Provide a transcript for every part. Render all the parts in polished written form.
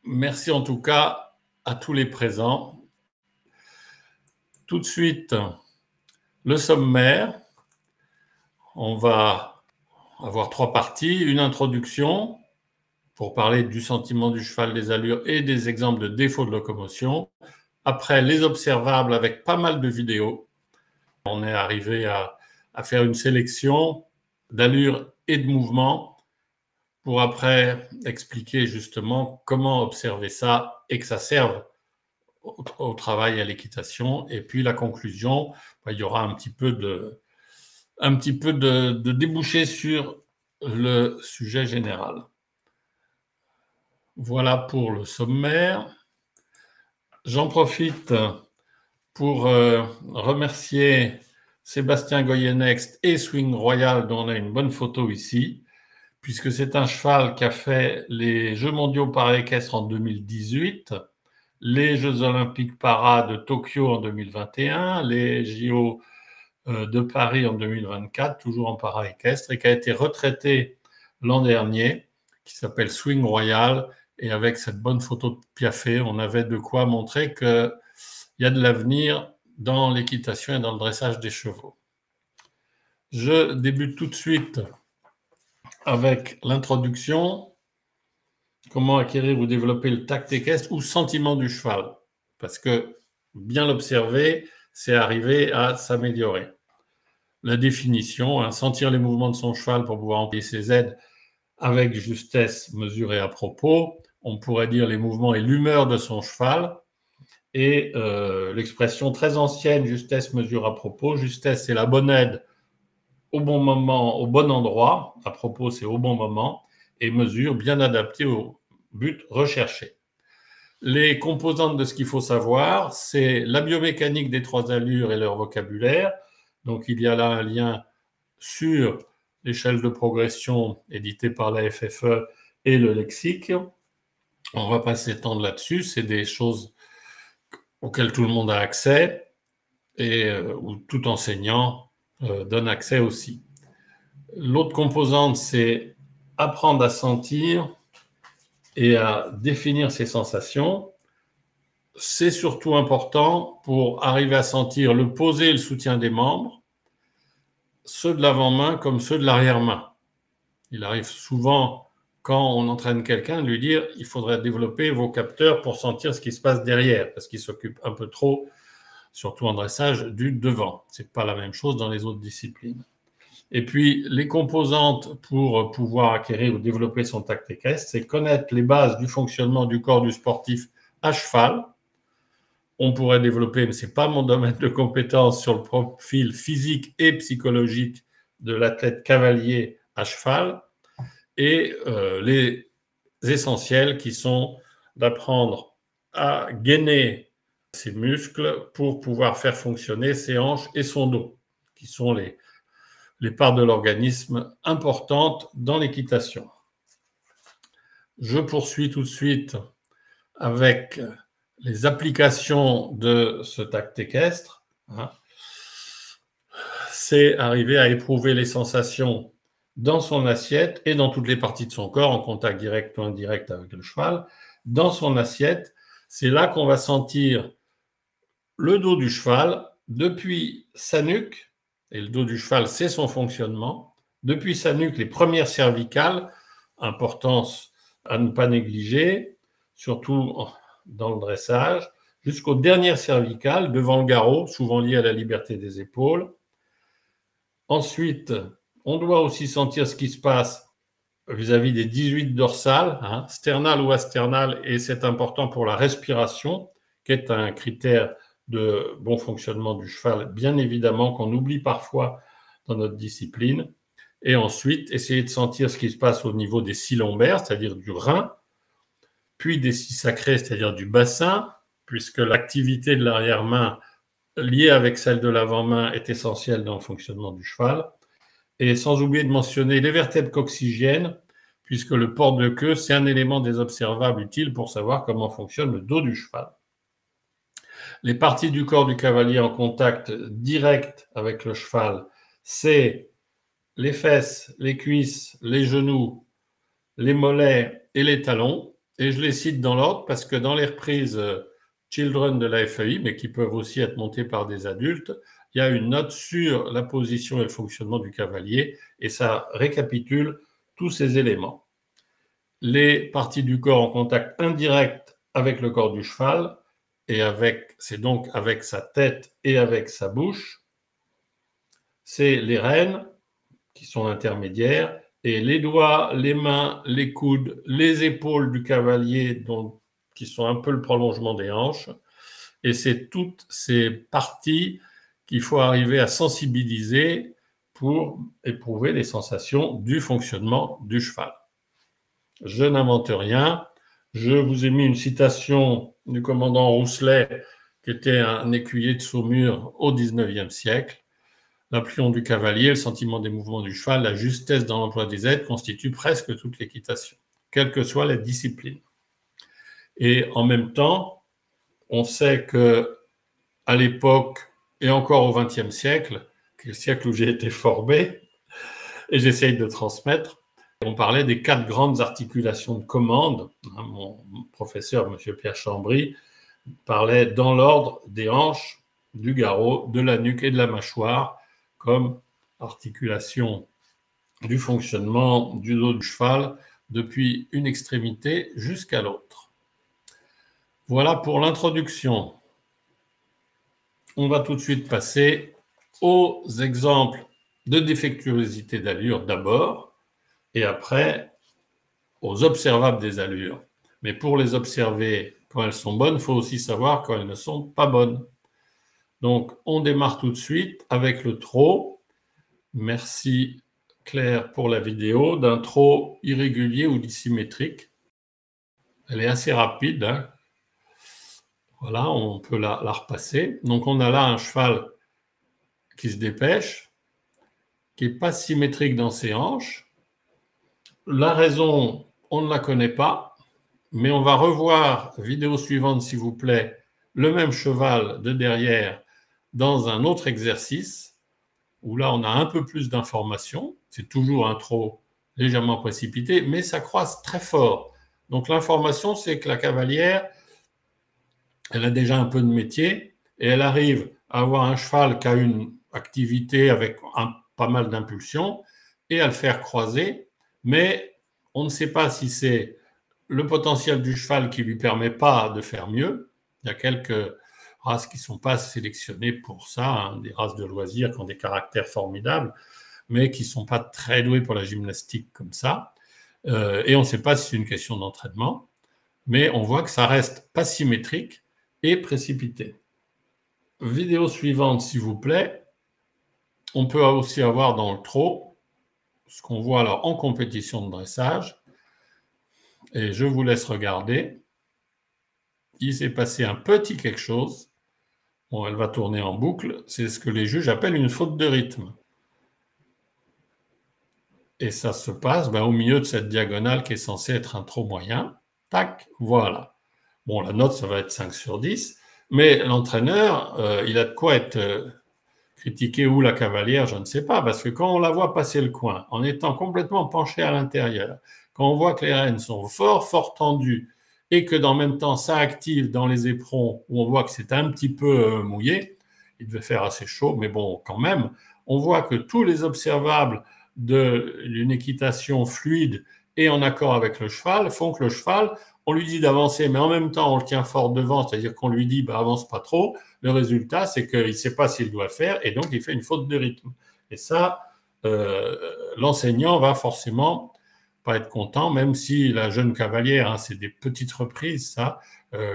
Merci en tout cas à tous les présents. Tout de suite, le sommaire. On va avoir 3 parties. Une introduction pour parler du sentiment du cheval, des allures et des exemples de défauts de locomotion. Après, les observables avec pas mal de vidéos. On est arrivé à faire une sélection d'allures et de mouvements pour après expliquer justement comment observer ça et que ça serve au travail, à l'équitation. Et puis la conclusion, il y aura un petit peu de débouché sur le sujet général. Voilà pour le sommaire. J'en profite pour remercier Sébastien Goyenext et Swing Royal, dont on a une bonne photo ici, puisque c'est un cheval qui a fait les Jeux mondiaux para-équestres en 2018, les Jeux olympiques para de Tokyo en 2021, les JO de Paris en 2024, toujours en para-équestre, et qui a été retraité l'an dernier, qui s'appelle Swing Royal. Et avec cette bonne photo de Piafé, on avait de quoi montrer qu'il y a de l'avenir dans l'équitation et dans le dressage des chevaux. Je débute tout de suite avec l'introduction. Comment acquérir ou développer le tact équestre ou sentiment du cheval? Parce que bien l'observer, c'est arriver à s'améliorer. La définition, sentir les mouvements de son cheval pour pouvoir employer ses aides avec justesse, mesure et à propos. On pourrait dire les mouvements et l'humeur de son cheval. Et l'expression très ancienne, justesse, mesure, à propos. Justesse, c'est la bonne aide au bon moment, au bon endroit. À propos, c'est au bon moment. Et mesure, bien adaptée au but recherché. Les composantes de ce qu'il faut savoir, c'est la biomécanique des 3 allures et leur vocabulaire. Donc, il y a là un lien sur l'échelle de progression éditée par la FFE et le lexique. On ne va pas s'étendre là-dessus, c'est des choses auxquelles tout le monde a accès et où tout enseignant donne accès aussi. L'autre composante, c'est apprendre à sentir et à définir ses sensations. C'est surtout important pour arriver à sentir le posé et le soutien des membres, ceux de l'avant-main comme ceux de l'arrière-main. Il arrive souvent, quand on entraîne quelqu'un, de lui dire « il faudrait développer vos capteurs pour sentir ce qui se passe derrière », parce qu'il s'occupe un peu trop, surtout en dressage, du devant. Ce n'est pas la même chose dans les autres disciplines. Et puis, les composantes pour pouvoir acquérir ou développer son tact équestre, c'est connaître les bases du fonctionnement du corps du sportif à cheval. On pourrait développer, mais ce n'est pas mon domaine de compétence, sur le profil physique et psychologique de l'athlète cavalier à cheval, et les essentiels qui sont d'apprendre à gainer ses muscles pour pouvoir faire fonctionner ses hanches et son dos, qui sont les parts de l'organisme importantes dans l'équitation. Je poursuis tout de suite avec les applications de ce tact équestre. C'est arriver à éprouver les sensations dans son assiette et dans toutes les parties de son corps, en contact direct ou indirect avec le cheval. Dans son assiette, c'est là qu'on va sentir le dos du cheval depuis sa nuque, et le dos du cheval, c'est son fonctionnement, depuis sa nuque, les premières cervicales, importance à ne pas négliger, surtout dans le dressage, jusqu'aux dernières cervicales, devant le garrot, souvent lié à la liberté des épaules. Ensuite, on doit aussi sentir ce qui se passe vis-à-vis des 18 dorsales, sternales ou asternales, et c'est important pour la respiration, qui est un critère de bon fonctionnement du cheval, bien évidemment, qu'on oublie parfois dans notre discipline. Et ensuite, essayer de sentir ce qui se passe au niveau des scies lombaires, c'est-à-dire du rein, puis des scies sacrées, c'est-à-dire du bassin, puisque l'activité de l'arrière-main liée avec celle de l'avant-main est essentielle dans le fonctionnement du cheval. Et sans oublier de mentionner les vertèbres coccygiennes, puisque le port de queue, c'est un élément des observables utile pour savoir comment fonctionne le dos du cheval. Les parties du corps du cavalier en contact direct avec le cheval, c'est les fesses, les cuisses, les genoux, les mollets et les talons. Et je les cite dans l'ordre parce que dans les reprises Children de la FEI, mais qui peuvent aussi être montées par des adultes, il y a une note sur la position et le fonctionnement du cavalier, et ça récapitule tous ces éléments. Les parties du corps en contact indirect avec le corps du cheval, et c'est donc avec sa tête et avec sa bouche. C'est les rênes, qui sont intermédiaires, et les doigts, les mains, les coudes, les épaules du cavalier, qui sont un peu le prolongement des hanches. Et c'est toutes ces parties qu'il faut arriver à sensibiliser pour éprouver les sensations du fonctionnement du cheval. Je n'invente rien. Je vous ai mis une citation du commandant Rousselet, qui était un écuyer de Saumur au XIXe siècle. L'aplomb du cavalier, le sentiment des mouvements du cheval, la justesse dans l'emploi des aides constituent presque toute l'équitation, quelle que soit la discipline. Et en même temps, on sait que à l'époque, et encore au XXe siècle, qui est le siècle où j'ai été formé, et j'essaye de transmettre, on parlait des 4 grandes articulations de commande. Mon professeur, M. Pierre Chambry, parlait dans l'ordre des hanches, du garrot, de la nuque et de la mâchoire, comme articulation du fonctionnement du dos du cheval depuis une extrémité jusqu'à l'autre. Voilà pour l'introduction. On va tout de suite passer aux exemples de défectuosité d'allure d'abord, et après aux observables des allures. Mais pour les observer quand elles sont bonnes, il faut aussi savoir quand elles ne sont pas bonnes. Donc, on démarre tout de suite avec le trot. Merci Claire pour la vidéo d'un trot irrégulier ou dissymétrique. Elle est assez rapide, hein. Voilà, on peut la repasser. Donc, on a là un cheval qui se dépêche, qui n'est pas symétrique dans ses hanches. La raison, on ne la connaît pas, mais on va revoir, vidéo suivante s'il vous plaît, le même cheval de derrière dans un autre exercice, où là on a un peu plus d'informations. C'est toujours un trot légèrement précipité, mais ça croise très fort. Donc l'information, c'est que la cavalière, elle a déjà un peu de métier, et elle arrive à avoir un cheval qui a une activité avec pas mal d'impulsion, et à le faire croiser, mais on ne sait pas si c'est le potentiel du cheval qui ne lui permet pas de faire mieux. Il y a quelques races qui ne sont pas sélectionnées pour ça, hein, des races de loisirs qui ont des caractères formidables, mais qui ne sont pas très douées pour la gymnastique comme ça. Et on ne sait pas si c'est une question d'entraînement, mais on voit que ça reste pas symétrique et précipité. Vidéo suivante, s'il vous plaît. On peut aussi avoir dans le trot ce qu'on voit alors en compétition de dressage. Et je vous laisse regarder. Il s'est passé un petit quelque chose. Bon, elle va tourner en boucle. C'est ce que les juges appellent une faute de rythme. Et ça se passe au milieu de cette diagonale qui est censée être un trot moyen. Tac, voilà. Bon, la note, ça va être 5 sur 10. Mais l'entraîneur, il a de quoi être critiqué, ou la cavalière, je ne sais pas. Parce que quand on la voit passer le coin, en étant complètement penchée à l'intérieur, quand on voit que les rênes sont fort tendues, et que dans le même temps, ça active dans les éperons, où on voit que c'est un petit peu mouillé, il devait faire assez chaud, mais bon, quand même, on voit que tous les observables d'une équitation fluide et en accord avec le cheval font que le cheval, on lui dit d'avancer, mais en même temps, on le tient fort devant, c'est-à-dire qu'on lui dit avance pas trop. Le résultat, c'est qu'il ne sait pas s'il doit faire, et donc il fait une faute de rythme. Et ça, l'enseignant va forcément pas être content, même si la jeune cavalière, c'est des petites reprises, ça,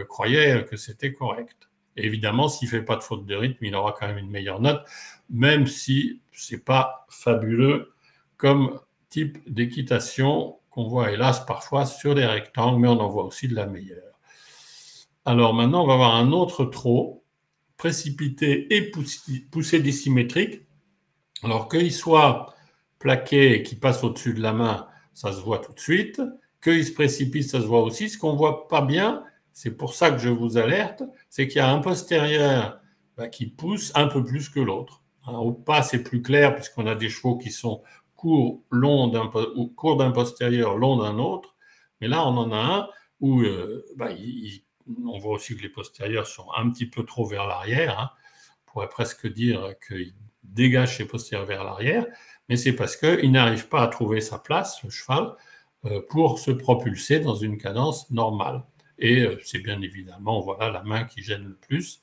croyait que c'était correct. Et évidemment, s'il ne fait pas de faute de rythme, il aura quand même une meilleure note, même si ce n'est pas fabuleux comme type d'équitation qu'on voit hélas parfois sur des rectangles, mais on en voit aussi de la meilleure. Alors maintenant, on va voir un autre trot, précipité et poussé dissymétrique. Alors qu'il soit plaqué et qu'il passe au-dessus de la main, ça se voit tout de suite. Qu'il se précipite, ça se voit aussi. Ce qu'on ne voit pas bien, c'est pour ça que je vous alerte, c'est qu'il y a un postérieur qui pousse un peu plus que l'autre. Au pas, c'est plus clair puisqu'on a des chevaux qui sont courts d'un postérieur, long d'un autre. Mais là, on en a un où on voit aussi que les postérieurs sont un petit peu trop vers l'arrière, hein. On pourrait presque dire qu'il dégage ses postérieurs vers l'arrière, mais c'est parce qu'il n'arrive pas à trouver sa place, le cheval, pour se propulser dans une cadence normale. Et c'est bien évidemment, voilà, la main qui gêne le plus.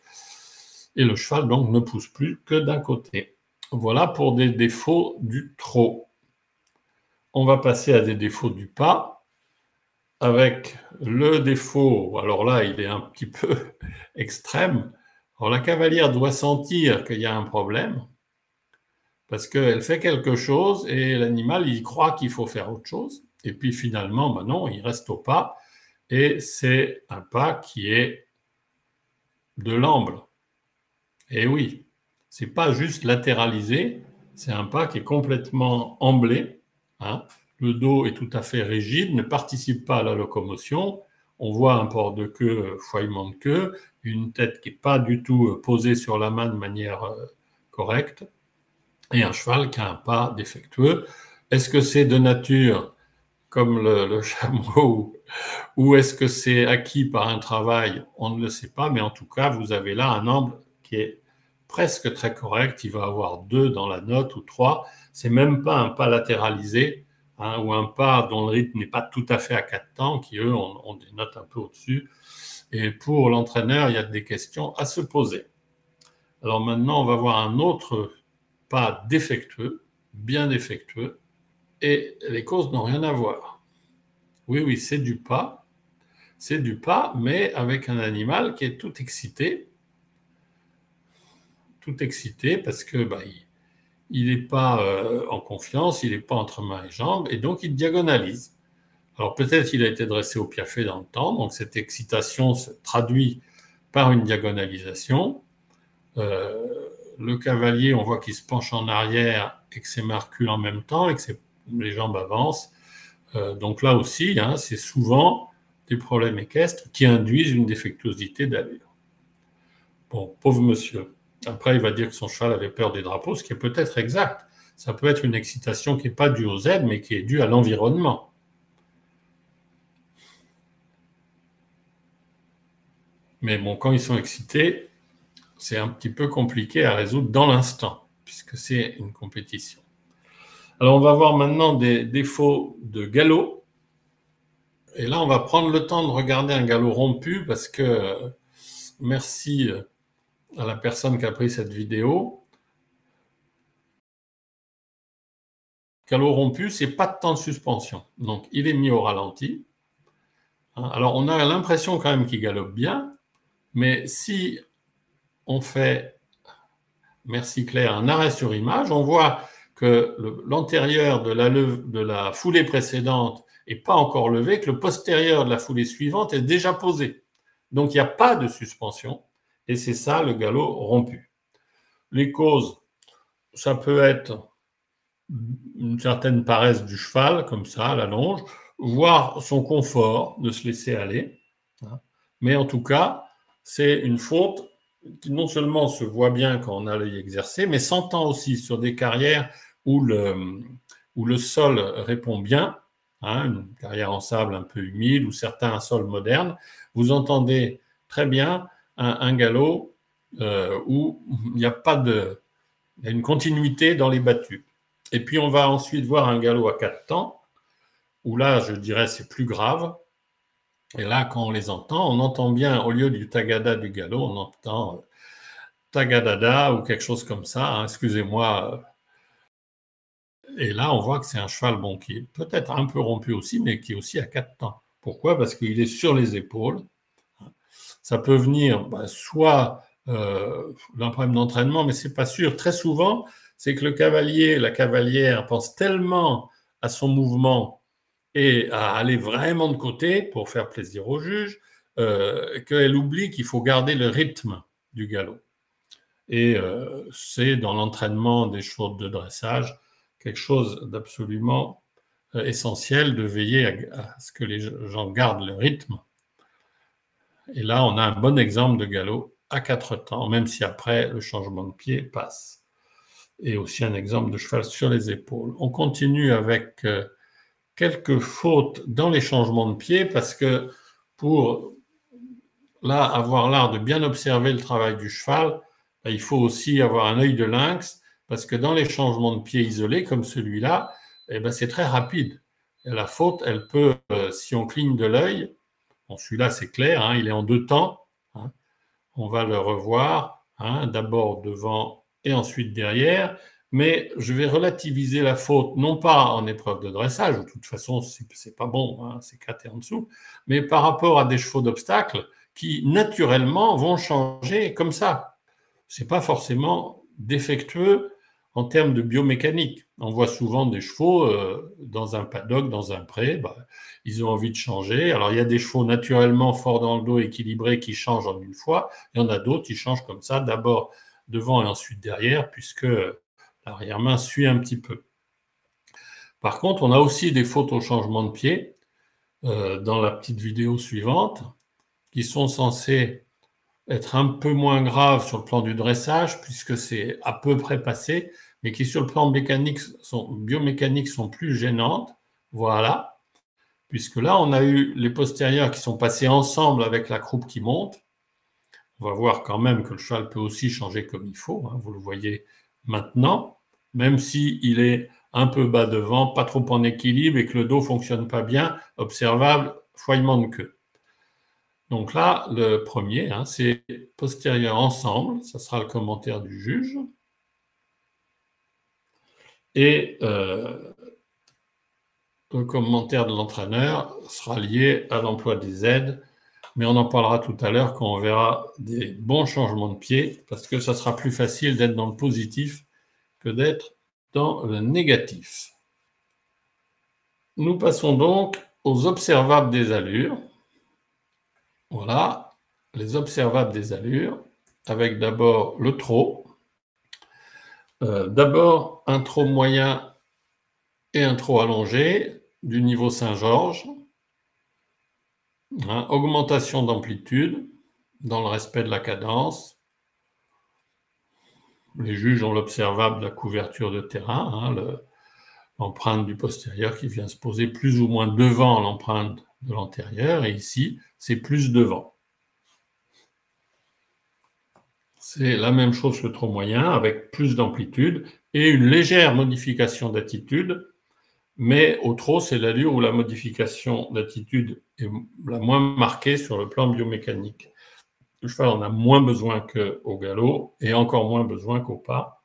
Et le cheval, donc, ne pousse plus que d'un côté. Voilà pour des défauts du trot. On va passer à des défauts du pas, avec le défaut, alors là, il est un petit peu extrême. Alors la cavalière doit sentir qu'il y a un problème, parce qu'elle fait quelque chose et l'animal, il croit qu'il faut faire autre chose. Et puis finalement, ben non, il reste au pas, et c'est un pas qui est de l'amble. Et oui, c'est pas juste latéralisé, c'est un pas qui est complètement amblé, hein. Le dos est tout à fait rigide, ne participe pas à la locomotion. On voit un port de queue, fouaillement de queue, une tête qui n'est pas du tout posée sur la main de manière correcte, et un cheval qui a un pas défectueux. Est-ce que c'est de nature, comme le chameau, ou est-ce que c'est acquis par un travail? On ne le sait pas, mais en tout cas, vous avez là un amble qui est presque très correct. Il va avoir 2 dans la note ou 3. C'est même pas un pas latéralisé, hein, ou un pas dont le rythme n'est pas tout à fait à 4 temps, qui eux ont des notes un peu au-dessus. Et pour l'entraîneur, il y a des questions à se poser. Alors maintenant, on va voir un autre pas défectueux, bien défectueux, et les causes n'ont rien à voir. Oui, c'est du pas, mais avec un animal qui est tout excité parce que il n'est pas en confiance, il n'est pas entre mains et jambes, et donc il diagonalise. Alors peut-être qu'il a été dressé au piafé dans le temps, donc cette excitation se traduit par une diagonalisation. Le cavalier, on voit qu'il se penche en arrière et que ses mains reculent en même temps et que les jambes avancent. Donc là aussi, hein, c'est souvent des problèmes équestres qui induisent une défectuosité d'allure. Bon, pauvre monsieur. Après, il va dire que son cheval avait peur des drapeaux, ce qui est peut-être exact. Ça peut être une excitation qui n'est pas due aux aides, mais qui est due à l'environnement. Mais bon, quand ils sont excités, c'est un petit peu compliqué à résoudre dans l'instant, puisque c'est une compétition. Alors, on va voir maintenant des défauts de galop. Et là, on va prendre le temps de regarder un galop rompu, parce que merci à la personne qui a pris cette vidéo. Galop rompu, c'est pas de temps de suspension. Donc, il est mis au ralenti. Alors, on a l'impression quand même qu'il galope bien, mais si on fait, merci Claire, un arrêt sur image, on voit que l'antérieur de la foulée précédente n'est pas encore levé, que le postérieur de la foulée suivante est déjà posé. Donc, il n'y a pas de suspension, et c'est ça le galop rompu. Les causes, ça peut être une certaine paresse du cheval, comme ça, à la longe, voire son confort de se laisser aller. Mais en tout cas, c'est une faute qui non seulement se voit bien quand on a l'œil exercé, mais s'entend aussi sur des carrières où le sol répond bien, hein, une carrière en sable un peu humide ou certains sols modernes. Vous entendez très bien un galop où il n'y a pas de... Il y a une continuité dans les battues. Et puis on va ensuite voir un galop à 4 temps, où là, je dirais, c'est plus grave. Et là, quand on les entend, on entend bien, au lieu du tagada du galop, on entend tagadada ou quelque chose comme ça, hein, excusez-moi. Et là, on voit que c'est un cheval bon, qui est peut-être un peu rompu aussi, mais qui est aussi à 4 temps. Pourquoi? Parce qu'il est sur les épaules. Ça peut venir soit d'un problème d'entraînement, mais c'est pas sûr. Très souvent, c'est que le cavalier, la cavalière pense tellement à son mouvement et à aller vraiment de côté pour faire plaisir au juge qu'elle oublie qu'il faut garder le rythme du galop. Et c'est dans l'entraînement des chevaux de dressage quelque chose d'absolument essentiel de veiller à ce que les gens gardent le rythme. Et là, on a un bon exemple de galop à 4 temps, même si après, le changement de pied passe. Et aussi un exemple de cheval sur les épaules. On continue avec quelques fautes dans les changements de pied parce que pour là, avoir l'art de bien observer le travail du cheval, il faut aussi avoir un œil de lynx, parce que dans les changements de pied isolés, comme celui-là, c'est très rapide. Et la faute, elle peut, si on cligne de l'œil, bon, celui-là c'est clair, hein, il est en 2 temps, hein, on va le revoir, hein, d'abord devant et ensuite derrière, mais je vais relativiser la faute, non pas en épreuve de dressage, où de toute façon c'est pas bon, hein, c'est 4 et en dessous, mais par rapport à des chevaux d'obstacle qui naturellement vont changer comme ça. C'est pas forcément défectueux en termes de biomécanique. On voit souvent des chevaux dans un paddock, dans un pré, ils ont envie de changer. Alors il y a des chevaux naturellement forts dans le dos, équilibrés, qui changent en une fois. Il y en a d'autres qui changent comme ça, d'abord devant et ensuite derrière, puisque l'arrière-main suit un petit peu. Par contre, on a aussi des fautes au changement de pied, dans la petite vidéo suivante, qui sont censées être un peu moins graves sur le plan du dressage, puisque c'est à peu près passé, mais qui sur le plan biomécanique sont plus gênantes. Voilà. Puisque là, on a eu les postérieurs qui sont passés ensemble avec la croupe qui monte. On va voir quand même que le cheval peut aussi changer comme il faut, hein, vous le voyez maintenant, même s'il est un peu bas devant, pas trop en équilibre et que le dos ne fonctionne pas bien, observable, foilement de queue. Donc là, le premier, hein, c'est postérieur ensemble, ça sera le commentaire du juge. Et le commentaire de l'entraîneur sera lié à l'emploi des aides, mais on en parlera tout à l'heure quand on verra des bons changements de pied, parce que ça sera plus facile d'être dans le positif que d'être dans le négatif. Nous passons donc aux observables des allures. Voilà, les observables des allures, avec d'abord le trot. D'abord un trot moyen et un trot allongé du niveau Saint-Georges. Hein, augmentation d'amplitude dans le respect de la cadence. Les juges ont l'observable de la couverture de terrain, hein, l'empreinte du postérieur qui vient se poser plus ou moins devant l'empreinte de l'antérieur, et ici, c'est plus devant. C'est la même chose que le trot moyen, avec plus d'amplitude et une légère modification d'attitude, mais au trot, c'est l'allure où la modification d'attitude est la moins marquée sur le plan biomécanique. Le cheval en a moins besoin qu'au galop, et encore moins besoin qu'au pas.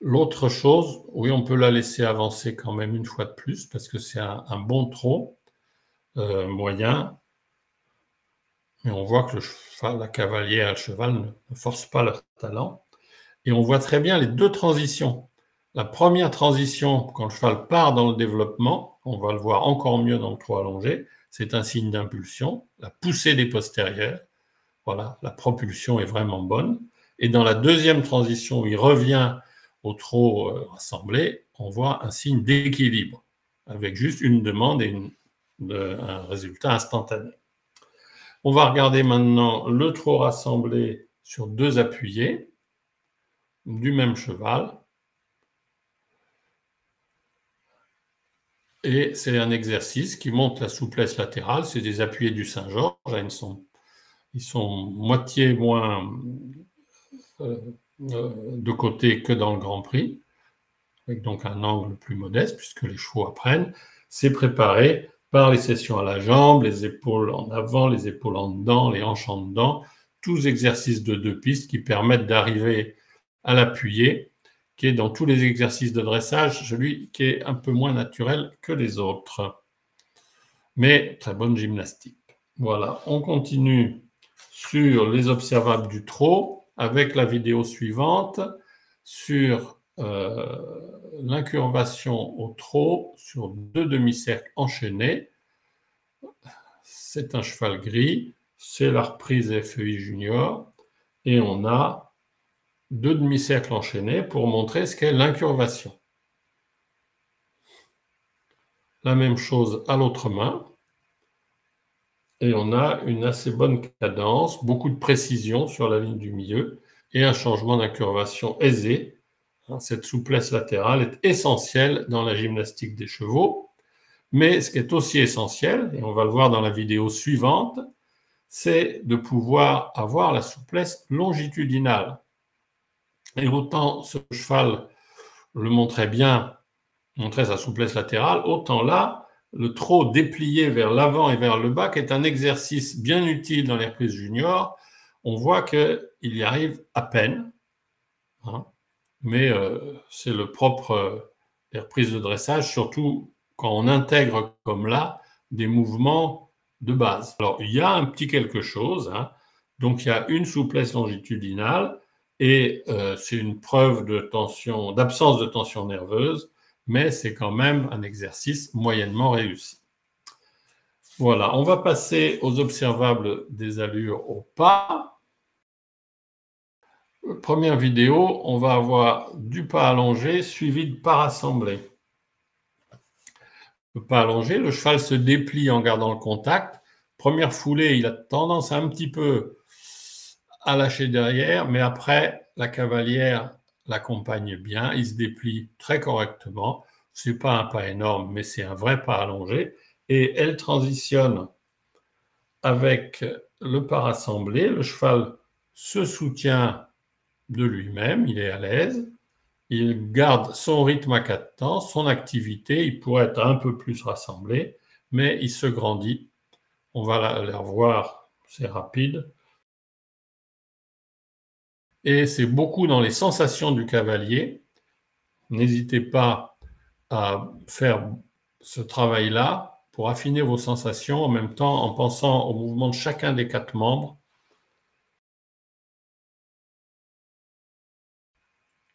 L'autre chose, oui, on peut la laisser avancer quand même une fois de plus, parce que c'est un bon trot moyen, mais on voit que le cheval, la cavalière et le cheval ne forcent pas leur talent. Et on voit très bien les deux transitions. La première transition, quand le cheval part dans le développement, on va le voir encore mieux dans le trot allongé, c'est un signe d'impulsion, la poussée des postérieurs. Voilà, la propulsion est vraiment bonne. Et dans la deuxième transition, où il revient au trot rassemblé, on voit un signe d'équilibre, avec juste une demande et un résultat instantané. On va regarder maintenant le trot rassemblé sur 2 appuyés du même cheval. Et c'est un exercice qui montre la souplesse latérale. C'est des appuyés du Saint-Georges. Ils sont moitié moins de côté que dans le Grand Prix, avec donc un angle plus modeste, puisque les chevaux apprennent. C'est préparé par les sessions à la jambe, les épaules en avant, les épaules en dedans, les hanches en dedans, tous exercices de 2 pistes qui permettent d'arriver à l'appuyé, qui est dans tous les exercices de dressage, celui qui est un peu moins naturel que les autres. Mais très bonne gymnastique. Voilà, on continue sur les observables du trot avec la vidéo suivante sur l'incurvation au trot sur 2 demi-cercles enchaînés. C'est un cheval gris, c'est la reprise FEI Junior, et on a 2 demi-cercles enchaînés pour montrer ce qu'est l'incurvation. La même chose à l'autre main, et on a une assez bonne cadence, beaucoup de précision sur la ligne du milieu, et un changement d'incurvation aisé. Cette souplesse latérale est essentielle dans la gymnastique des chevaux, Mais ce qui est aussi essentiel, et on va le voir dans la vidéo suivante, c'est de pouvoir avoir la souplesse longitudinale. Et autant ce cheval le montrait bien, montrait sa souplesse latérale, autant là, le trot déplié vers l'avant et vers le bas, qui est un exercice bien utile dans les reprises juniors, on voit qu'il y arrive à peine, hein, mais c'est le propre des reprises de dressage, surtout quand on intègre comme là des mouvements de base. Alors, il y a un petit quelque chose, hein, donc il y a une souplesse longitudinale et c'est une preuve de tension, d'absence de tension nerveuse, mais c'est quand même un exercice moyennement réussi. Voilà, on va passer aux observables des allures au pas. Première vidéo, on va avoir du pas allongé suivi de pas rassemblé. Le pas allongé, le cheval se déplie en gardant le contact. Première foulée, il a tendance un petit peu à lâcher derrière, mais après, la cavalière l'accompagne bien, il se déplie très correctement. Ce n'est pas un pas énorme, mais c'est un vrai pas allongé. Et elle transitionne avec le pas rassemblé. Le cheval se soutient de lui-même, il est à l'aise. Il garde son rythme à 4 temps, son activité, il pourrait être un peu plus rassemblé, mais il se grandit. On va la revoir, c'est rapide. Et c'est beaucoup dans les sensations du cavalier. N'hésitez pas à faire ce travail-là pour affiner vos sensations en même temps en pensant au mouvement de chacun des 4 membres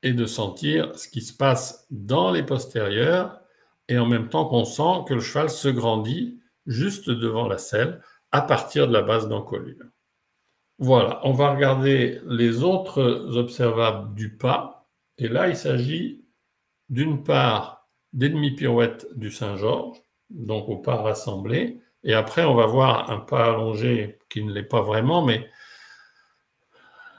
et de sentir ce qui se passe dans les postérieurs et en même temps qu'on sent que le cheval se grandit juste devant la selle à partir de la base d'encolure. Voilà, on va regarder les autres observables du pas. Et là, il s'agit d'une part des demi-pirouettes du Saint-Georges, donc au pas rassemblé. Et après, on va voir un pas allongé qui ne l'est pas vraiment, mais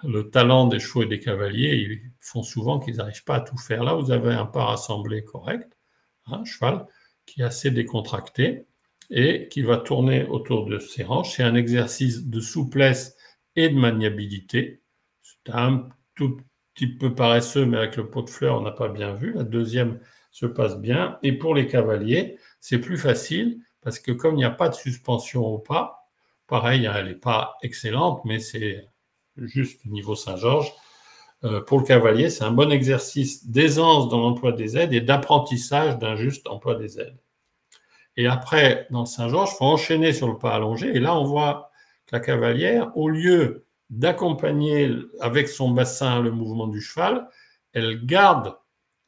le talent des chevaux et des cavaliers, ils font souvent qu'ils n'arrivent pas à tout faire. Là, vous avez un pas rassemblé correct, un cheval qui est assez décontracté et qui va tourner autour de ses hanches. C'est un exercice de souplesse et de maniabilité. C'est un tout petit peu paresseux, mais avec le pot de fleurs, on n'a pas bien vu. La deuxième se passe bien. Et pour les cavaliers, c'est plus facile parce que comme il n'y a pas de suspension au pas, pareil, elle n'est pas excellente, mais c'est juste niveau Saint-Georges. Pour le cavalier, c'est un bon exercice d'aisance dans l'emploi des aides et d'apprentissage d'un juste emploi des aides. Et après, dans Saint-Georges, il faut enchaîner sur le pas allongé. Et là, on voit que la cavalière, au lieu d'accompagner avec son bassin le mouvement du cheval, elle garde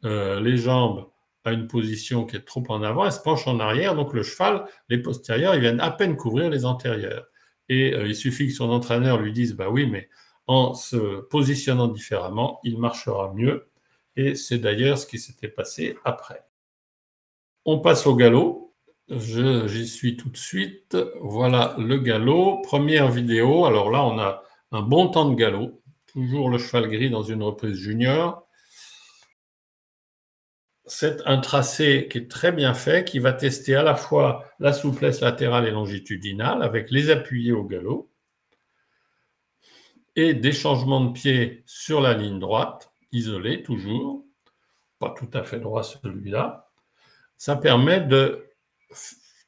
les jambes à une position qui est trop en avant, elle se penche en arrière, donc le cheval, les postérieurs, ils viennent à peine couvrir les antérieurs. Et il suffit que son entraîneur lui dise, bah oui, mais en se positionnant différemment, il marchera mieux. Et c'est d'ailleurs ce qui s'était passé après. On passe au galop. J'y suis tout de suite. Voilà le galop. Première vidéo. Alors là, on a un bon temps de galop. Toujours le cheval gris dans une reprise junior. C'est un tracé qui est très bien fait, qui va tester à la fois la souplesse latérale et longitudinale avec les appuyés au galop et des changements de pied sur la ligne droite, isolés toujours, pas tout à fait droit celui-là. Ça permet de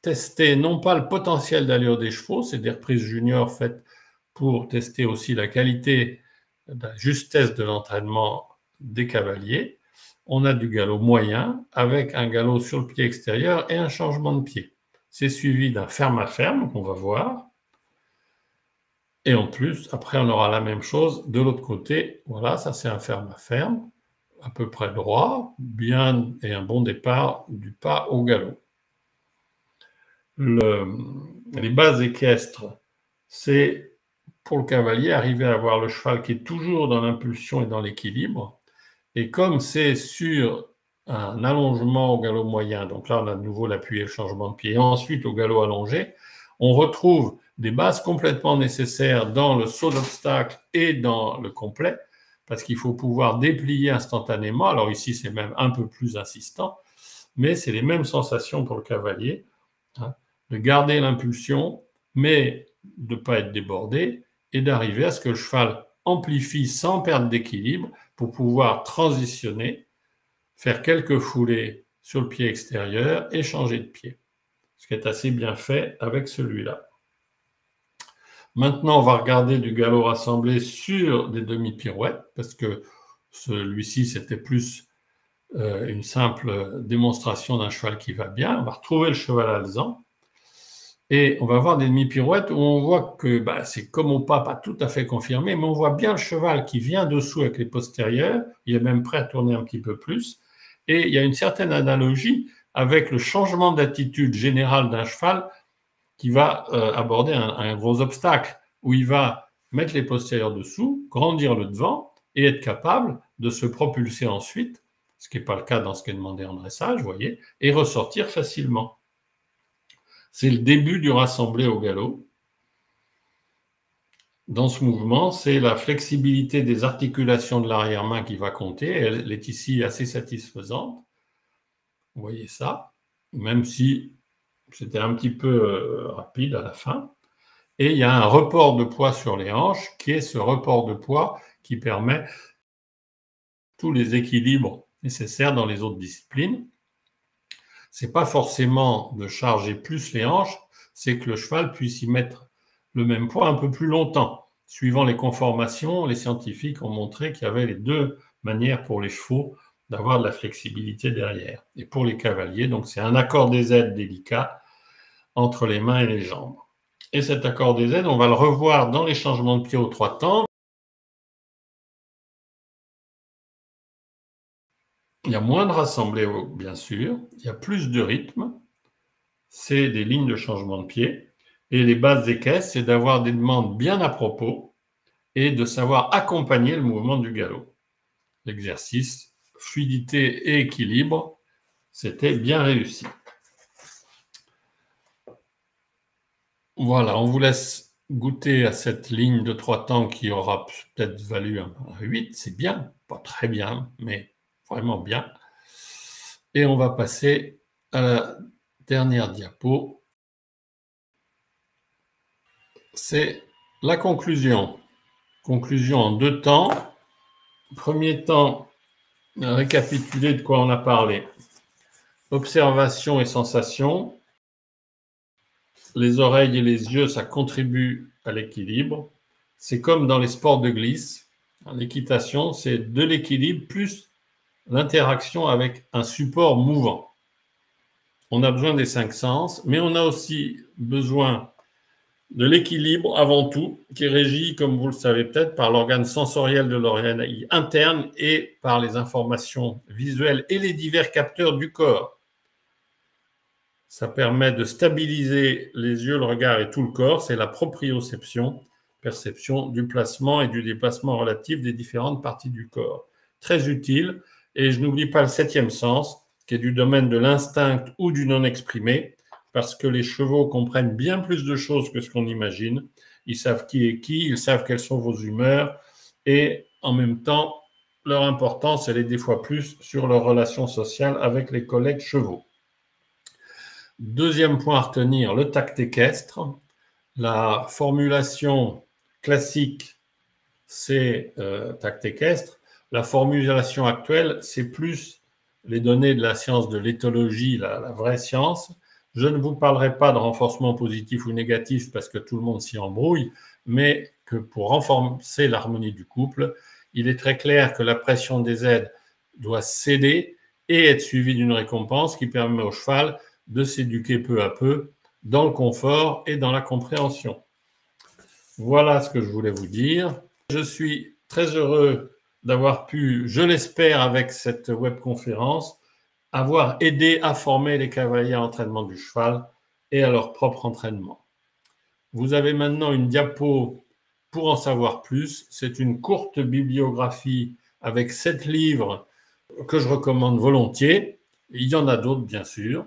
tester non pas le potentiel d'allure des chevaux, c'est des reprises juniors faites pour tester aussi la qualité, la justesse de l'entraînement des cavaliers. On a du galop moyen avec un galop sur le pied extérieur et un changement de pied. C'est suivi d'un ferme à ferme qu'on va voir. Et en plus, après, on aura la même chose de l'autre côté. Voilà, ça c'est un ferme à ferme, à peu près droit, bien et un bon départ du pas au galop. Les bases équestres, c'est pour le cavalier arriver à avoir le cheval qui est toujours dans l'impulsion et dans l'équilibre. Et comme c'est sur un allongement au galop moyen, donc là on a de nouveau l'appui et le changement de pied, et ensuite au galop allongé, on retrouve des bases complètement nécessaires dans le saut d'obstacle et dans le complet, parce qu'il faut pouvoir déplier instantanément. Alors ici c'est même un peu plus insistant, mais c'est les mêmes sensations pour le cavalier. hein, de garder l'impulsion, mais de ne pas être débordé et d'arriver à ce que le cheval amplifie sans perdre d'équilibre pour pouvoir transitionner, faire quelques foulées sur le pied extérieur et changer de pied. Ce qui est assez bien fait avec celui-là. Maintenant, on va regarder du galop rassemblé sur des demi-pirouettes, parce que celui-ci, c'était plus une simple démonstration d'un cheval qui va bien. On va retrouver le cheval alezan. Et on va voir des demi-pirouettes où on voit que c'est comme au pas tout à fait confirmé, mais on voit bien le cheval qui vient dessous avec les postérieurs. Il est même prêt à tourner un petit peu plus. Et il y a une certaine analogie avec le changement d'attitude générale d'un cheval qui va aborder un gros obstacle, où il va mettre les postérieurs dessous, grandir le devant et être capable de se propulser ensuite, ce qui n'est pas le cas dans ce qui est demandé en dressage, vous voyez, et ressortir facilement. C'est le début du rassemblé au galop. Dans ce mouvement, c'est la flexibilité des articulations de l'arrière-main qui va compter. Elle est ici assez satisfaisante. Vous voyez ça, même si c'était un petit peu rapide à la fin. Et il y a un report de poids sur les hanches, qui est ce report de poids qui permet tous les équilibres nécessaires dans les autres disciplines. Ce n'est pas forcément de charger plus les hanches, c'est que le cheval puisse y mettre le même poids un peu plus longtemps. Suivant les conformations, les scientifiques ont montré qu'il y avait les deux manières pour les chevaux d'avoir de la flexibilité derrière. Et pour les cavaliers, donc c'est un accord des aides délicat entre les mains et les jambes. Et cet accord des aides, on va le revoir dans les changements de pied aux trois temps. Il y a moins de rassemblés, bien sûr. Il y a plus de rythme. C'est des lignes de changement de pied. Et les bases des caisses, c'est d'avoir des demandes bien à propos et de savoir accompagner le mouvement du galop. L'exercice, fluidité et équilibre, c'était bien réussi. Voilà, on vous laisse goûter à cette ligne de trois temps qui aura peut-être valu un 8, c'est bien, pas très bien, mais vraiment bien. Et on va passer à la dernière diapo. C'est la conclusion. Conclusion en deux temps. Premier temps, récapituler de quoi on a parlé. Observation et sensation. Les oreilles et les yeux, ça contribue à l'équilibre. C'est comme dans les sports de glisse. L'équitation, c'est de l'équilibre plus l'interaction avec un support mouvant. On a besoin des 5 sens, mais on a aussi besoin de l'équilibre avant tout, qui est régi, comme vous le savez peut-être, par l'organe sensoriel de l'oreille interne et par les informations visuelles et les divers capteurs du corps. Ça permet de stabiliser les yeux, le regard et tout le corps. C'est la proprioception, perception du placement et du déplacement relatif des différentes parties du corps. Très utile. Et je n'oublie pas le 7e sens, qui est du domaine de l'instinct ou du non-exprimé, parce que les chevaux comprennent bien plus de choses que ce qu'on imagine. Ils savent qui est qui, ils savent quelles sont vos humeurs, et en même temps, leur importance, elle est des fois plus sur leur relation sociale avec les collègues chevaux. Deuxième point à retenir, le tact équestre. La formulation classique, c'est tact équestre. La formulation actuelle, c'est plus les données de la science de l'éthologie, la vraie science. Je ne vous parlerai pas de renforcement positif ou négatif parce que tout le monde s'y embrouille, mais que pour renforcer l'harmonie du couple, il est très clair que la pression des aides doit céder et être suivie d'une récompense qui permet au cheval de s'éduquer peu à peu dans le confort et dans la compréhension. Voilà ce que je voulais vous dire. Je suis très heureux d'avoir pu, je l'espère avec cette webconférence, avoir aidé à former les cavaliers à l'entraînement du cheval et à leur propre entraînement. Vous avez maintenant une diapo pour en savoir plus. C'est une courte bibliographie avec 7 livres que je recommande volontiers. Il y en a d'autres, bien sûr.